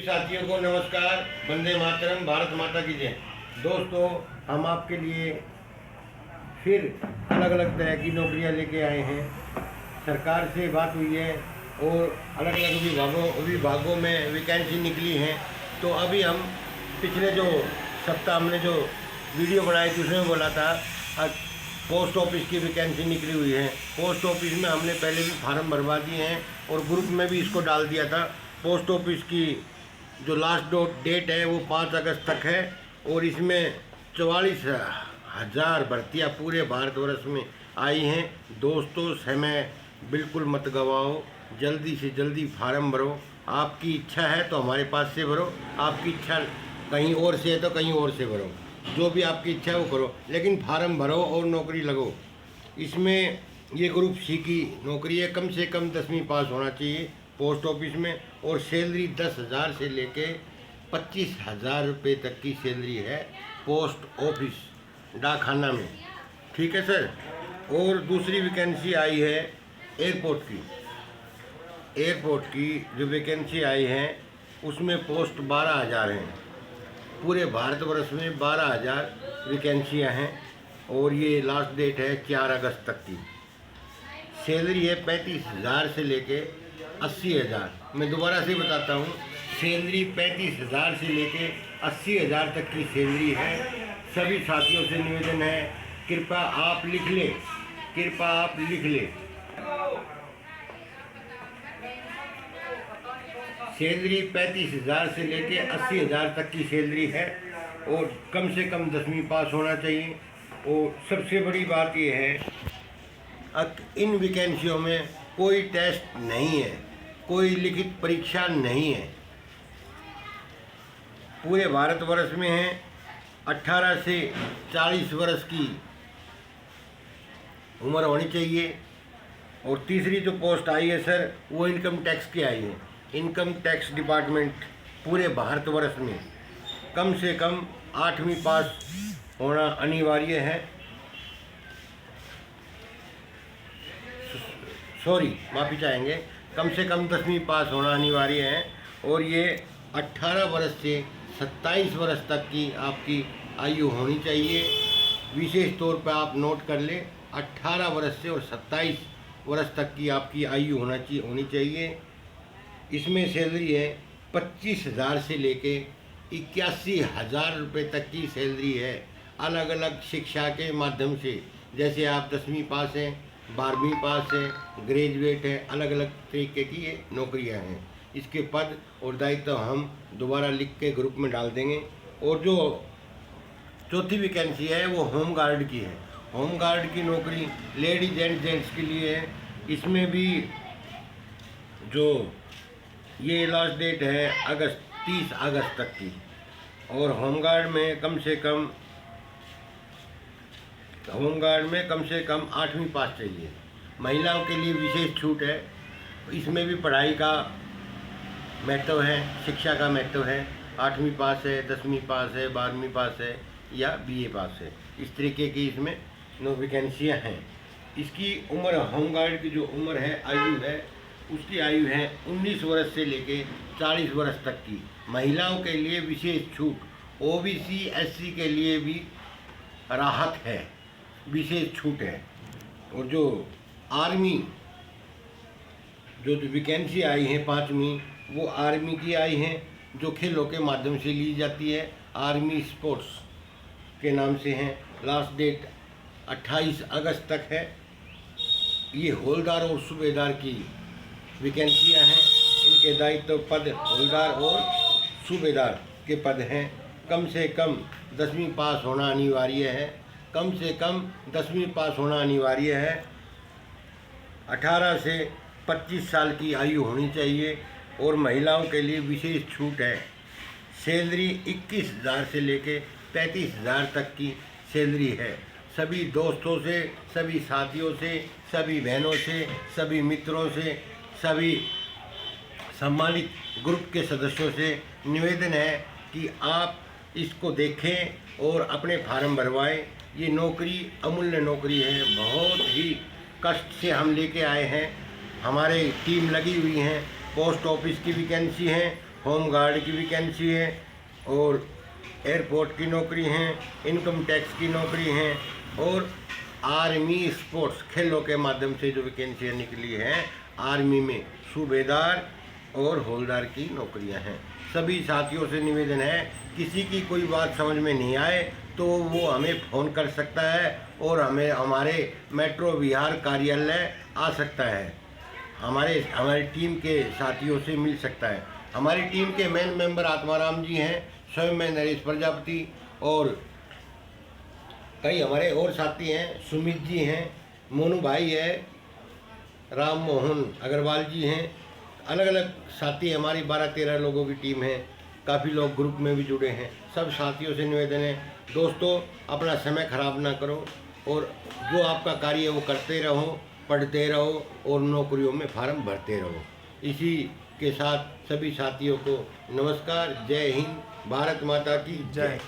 साथियों को नमस्कार। वंदे मातरम, भारत माता की जय। दोस्तों, हम आपके लिए फिर अलग अलग तरह की नौकरियां लेके आए हैं। सरकार से बात हुई है और अलग अलग विभागों में वैकेंसी निकली हैं। तो अभी हम पिछले जो सप्ताह हमने जो वीडियो बनाई थी उसमें बोला था पोस्ट ऑफिस की वैकेंसी निकली हुई है। पोस्ट ऑफिस में हमने पहले भी फार्म भरवा दिए हैं और ग्रुप में भी इसको डाल दिया था। पोस्ट ऑफिस की जो लास्ट डेट है वो 5 अगस्त तक है और इसमें 44,000 भर्तियाँ पूरे भारतवर्ष में आई हैं। दोस्तों, समय बिल्कुल मत गवाओ, जल्दी से जल्दी फार्म भरो। आपकी इच्छा है तो हमारे पास से भरो, आपकी इच्छा कहीं और से है तो कहीं और से भरो। जो भी आपकी इच्छा है वो करो, लेकिन फार्म भरो और नौकरी लगो। इसमें ये ग्रुप सी की नौकरी है। कम से कम 10वीं पास होना चाहिए पोस्ट ऑफिस में और सैलरी 10,000 से लेके 25,000 रुपये तक की सैलरी है पोस्ट ऑफिस डाकखाना में। ठीक है सर। और दूसरी वैकेंसी आई है एयरपोर्ट की जो वैकेंसी आई है उसमें पोस्ट 12,000 हैं। पूरे भारतवर्ष में 12,000 वैकेंसियाँ हैं और ये लास्ट डेट है 4 अगस्त तक की। सैलरी है 35,000 से लेके 80,000। मैं दोबारा से बताता हूँ, सैलरी 35,000 से लेके 80,000 तक की सैलरी है। सभी साथियों से निवेदन है, कृपया आप लिख लें। सैलरी 35,000 से लेके 80,000 तक की सैलरी है और कम से कम 10वीं पास होना चाहिए। और सबसे बड़ी बात यह है, इन वैकेंसियों में कोई टेस्ट नहीं है, कोई लिखित परीक्षा नहीं है। पूरे भारतवर्ष में है 18 से 40 वर्ष की उम्र होनी चाहिए। और तीसरी जो पोस्ट आई है सर, वो इनकम टैक्स की आई है। इनकम टैक्स डिपार्टमेंट पूरे भारतवर्ष में कम से कम 8वीं पास होना अनिवार्य है। माफ़ी चाहेंगे, कम से कम 10वीं पास होना अनिवार्य है। और ये 18 वर्ष से 27 वर्ष तक की आपकी आयु होनी चाहिए। विशेष तौर पर आप नोट कर लें, 18 वर्ष से और 27 वर्ष तक की आपकी आयु होनी चाहिए। इसमें सैलरी है 25,000 से लेके 81,000 रुपये तक की सैलरी है। अलग अलग शिक्षा के माध्यम से, जैसे आप 10वीं पास हैं, 12वीं पास हैं, ग्रेजुएट हैं, अलग अलग तरीके की ये नौकरियां हैं। इसके पद और दायित्व हम दोबारा लिख के ग्रुप में डाल देंगे। और जो चौथी वैकेंसी है वो होम गार्ड की है। होम गार्ड की नौकरी लेडीज एंड जेंट्स के लिए है। इसमें भी जो ये लास्ट डेट है 30 अगस्त तक की। और होमगार्ड में कम से कम 8वीं पास चाहिए। महिलाओं के लिए विशेष छूट है। इसमें भी पढ़ाई का महत्व है, शिक्षा का महत्व है। 8वीं पास है, 10वीं पास है, 12वीं पास है या BA पास है। इस तरीके की इसमें 9 वैकेंसियाँ हैं। इसकी उम्र, होमगार्ड की जो उम्र है, आयु है, उसकी आयु है 19 वर्ष से लेके 40 वर्ष तक की। महिलाओं के लिए विशेष छूट, OBC SC के लिए भी राहत है, विशेष छूट है। और जो आर्मी जो वैकेंसी आई है 5वीं, वो आर्मी की आई हैं, जो खेलों के माध्यम से ली जाती है। आर्मी स्पोर्ट्स के नाम से हैं। लास्ट डेट 28 अगस्त तक है। ये हवलदार और सूबेदार की वैकेंसियाँ हैं। इनके दायित्व पद हवलदार और सूबेदार के पद हैं। कम से कम 10वीं पास होना अनिवार्य है। 18 से 25 साल की आयु होनी चाहिए। और महिलाओं के लिए विशेष छूट है। सैलरी 21,000 से लेके 35,000 तक की सैलरी है। सभी दोस्तों से, सभी साथियों से, सभी बहनों से, सभी मित्रों से, सभी सम्मानित ग्रुप के सदस्यों से निवेदन है कि आप इसको देखें और अपने फार्म भरवाएं। ये नौकरी अमूल्य नौकरी है। बहुत ही कष्ट से हम लेके आए हैं। हमारे टीम लगी हुई हैं। पोस्ट ऑफिस की वैकेंसी हैं होम गार्ड की वैकेंसी है और एयरपोर्ट की नौकरी हैं, इनकम टैक्स की नौकरी हैं और आर्मी स्पोर्ट्स खेलों के माध्यम से जो वैकेंसियाँ निकली हैं आर्मी में सूबेदार और हवलदार की नौकरियां हैं। सभी साथियों से निवेदन है, किसी की कोई बात समझ में नहीं आए तो वो हमें फ़ोन कर सकता है और हमें हमारे मेट्रो विहार कार्यालय आ सकता है, हमारी टीम के साथियों से मिल सकता है। हमारी टीम के मेन मेंबर आत्माराम जी हैं, स्वयं मैं नरेश प्रजापति और कई हमारे और साथी हैं, सुमित जी हैं, मोनू भाई है, राम मोहन अग्रवाल जी हैं, अलग अलग साथी हमारी 12-13 लोगों की टीम है। काफ़ी लोग ग्रुप में भी जुड़े हैं। सब साथियों से निवेदन है, दोस्तों अपना समय खराब ना करो और जो आपका कार्य है वो करते रहो, पढ़ते रहो और नौकरियों में फार्म भरते रहो। इसी के साथ सभी साथियों को नमस्कार, जय हिंद, भारत माता की जय।